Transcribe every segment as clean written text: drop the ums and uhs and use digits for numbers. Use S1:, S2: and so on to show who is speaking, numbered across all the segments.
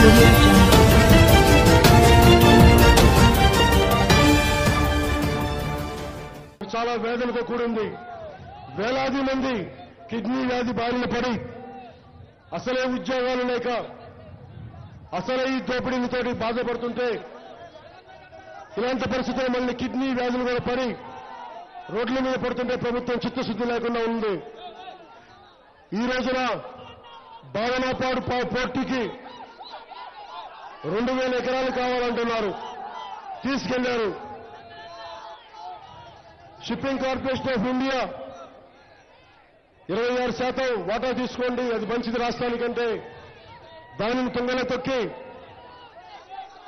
S1: audio jungle.
S2: చాలా వేదనతో కూడింది. వేలాది మంది కిడ్నీ వ్యాధి బారిన పడి అసలే ఉద్యోగాలు లేక అసలే ఈ దోపిడీలతోటి బాధపడుతుంటే ఇలాంటి పరిస్థితుల్లో మళ్ళీ కిడ్నీ వ్యాధులు కూడా పడి రోడ్ల మీద పడుతుంటే ప్రభుత్వం చిత్తశుద్ధి లేకుండా ఉంది. ఈ రోజున భావనాపాడు పోర్టుకి 2000 ఎకరాలు కావాలంటున్నారు. తీసుకెళ్లారు. షిప్పింగ్ కార్పొరేషన్ ఆఫ్ ఇండియా 26% వాటా తీసుకోండి, అది మంచిది రాష్ట్రానికంటే దానిని తుంగలో తొక్కి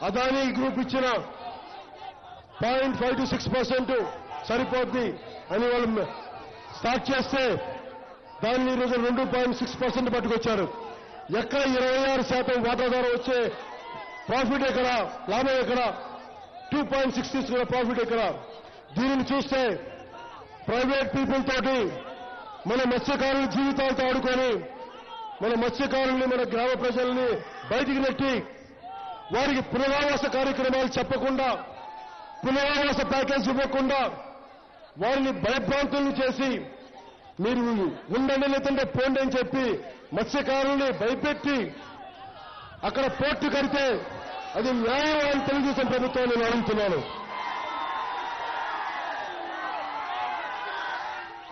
S2: అదానీ గ్రూప్ ఇచ్చిన 0.5 to 6% సరిపోద్ది అని వాళ్ళు స్టార్ట్ చేస్తే దాన్ని ఈరోజు 2.6% పట్టుకొచ్చారు. ఎక్కడ 26% వాటా ద్వారా వచ్చే ప్రాఫిట్ ఎక్కడ, లాభం ఎక్కడ? 2.6 తీసుకున్న ప్రాఫిట్ ఎక్కడ? దీనిని చూస్తే ప్రైవేట్ పీపుల్ తోటి మన మత్స్యకారుల జీవితాలతో ఆడుకొని మన మత్స్యకారుల్ని, మన గ్రామ ప్రజల్ని బయటికి నెట్టి వారికి పునరావాస కార్యక్రమాలు చెప్పకుండా, పునరావాస ప్యాకేజ్ ఇవ్వకుండా వారిని భయభ్రాంతులను చేసి మీరు ఉండండి లేదంటే పోండి అని చెప్పి మత్స్యకారుల్ని భయపెట్టి అక్కడ పోర్టు కడితే అది న్యాయం అని తెలుగుదేశం ప్రభుత్వాన్ని నేను అడుగుతున్నాను.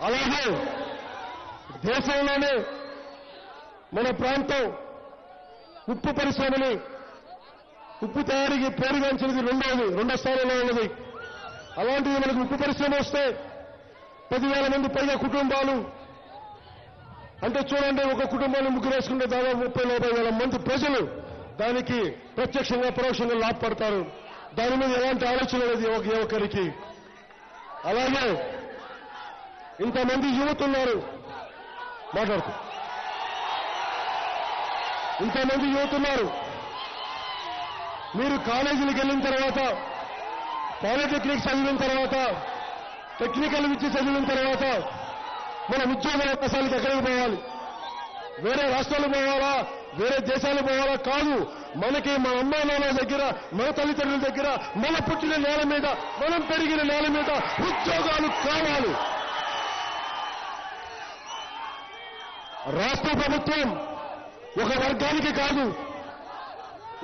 S2: అలాగే దేశంలోనే మన ప్రాంతం ఉప్పు పరిశ్రమని, ఉప్పు తయారీకి పేరుగాంచినది రెండో స్థానంలో ఉన్నది. అలాంటిది మనకు ఉప్పు పరిశ్రమ వస్తే 10,000 మంది పైగా కుటుంబాలు అంటే చూడండి, ఒక కుటుంబాన్ని ముగ్గురు వేసుకుంటే దాదాపు 30,000-40,000 మంది ప్రజలు దానికి ప్రత్యక్షంగా పరోక్షంగా లాభపడతారు. దాని మీద ఎలాంటి ఆలోచన లేదు ఏ ఒక్కరికి. అలాగే ఇంతమంది యువత ఉన్నారు మాట్లాడుతూ, ఇంతమంది యువత ఉన్నారు. మీరు కాలేజీలకు వెళ్ళిన తర్వాత, పాలిటెక్నిక్ చదివిన తర్వాత, టెక్నికల్ విద్య చదివిన తర్వాత మన ఉద్యోగ అవకాశాలకు ఎక్కడికి పోవాలి? వేరే రాష్ట్రాలు పోవాలా, వేరే దేశాలు పోవాలా? కాదు, మనకి మన అమ్మా నాన్న దగ్గర, మన తల్లిదండ్రుల దగ్గర, మన పుట్టిన నేల మీద, మనం పెరిగిన నేల మీద ఉద్యోగాలు కావాలి. రాష్ట్ర ప్రభుత్వం ఒక వర్గానికి కాదు,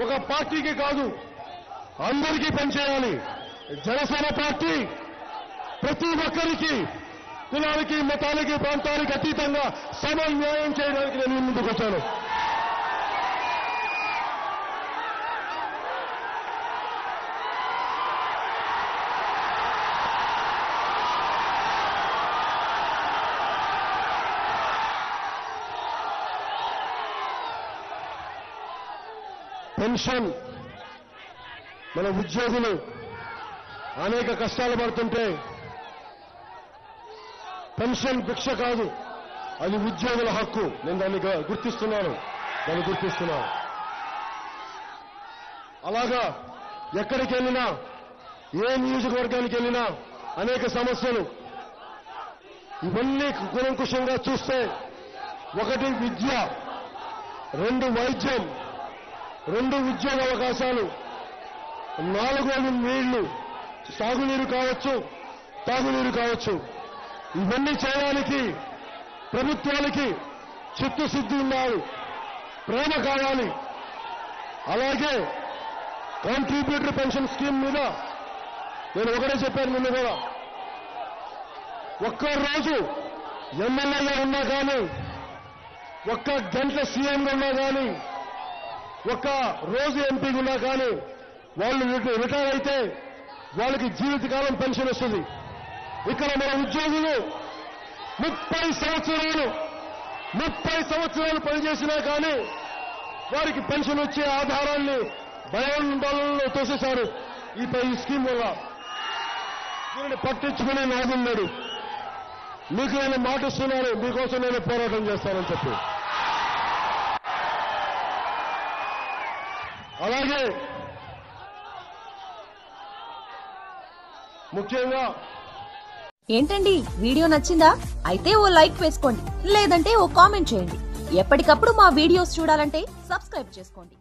S2: ఒక పార్టీకి కాదు, అందరికీ పనిచేయాలి. జనసేన పార్టీ ప్రతి ఒక్కరికి, కులాలకి, మతాలకి, ప్రాంతాలకి అతీతంగా సమన్యాయం చేయడానికి నేను ముందుకు వచ్చాను. పెన్షన్, మన ఉద్యోగులు అనేక కష్టాలు పడుతుంటే పెన్షన్ భిక్ష కాదు, అది ఉద్యోగుల హక్కు. నేను దాన్ని గుర్తిస్తున్నాను. అలాగా ఎక్కడికి వెళ్ళినా, ఏ నియోజకవర్గానికి వెళ్ళినా అనేక సమస్యలు. ఇవన్నీ కూలంకుషంగా చూస్తే 1 విద్య, 2 వైద్యం, 2 ఉద్యోగ అవకాశాలు, 4 నీళ్లు, సాగునీరు కావచ్చు, తాగునీరు కావచ్చు. ఇవన్నీ చేయడానికి ప్రభుత్వానికి చిత్తశుద్ధి ఉండాలి, ప్రేమ కావాలి. అలాగే కాంట్రిబ్యూటరీ పెన్షన్ స్కీమ్ మీద నేను ఒకటే చెప్పాను నిన్న కూడా. ఒక్కరోజు ఎమ్మెల్యేగా ఉన్నా కానీ, ఒక్క గంట సీఎంగా ఉన్నా కానీ, ఒక్క రోజు ఎంపీగా ఉన్నా కానీ వాళ్ళు రిటైర్ అయితే వాళ్ళకి జీవితకాలం పెన్షన్ వస్తుంది. ఇక్కడ మన ఉద్యోగులు 30 సంవత్సరాలు పనిచేసినా కానీ వారికి పెన్షన్ వచ్చే ఆధారాన్ని భయాందోళనలో తోసేశారు ఈ స్కీమ్ వల్ల. దీనిని పట్టించుకునే నాదున్నాడు. మీకు నేను మాటిస్తున్నాను, మీకోసం నేను పోరాటం చేస్తానని చెప్పి. అలాగే ముఖ్యంగా
S3: ఏంటండి, వీడియో నచ్చిందా? అయితే ఓ లైక్ వేసుకోండి, లేదంటే ఓ కామెంట్ చేయండి. ఎప్పటికప్పుడు మా వీడియోస్ చూడాలంటే సబ్స్క్రైబ్ చేసుకోండి.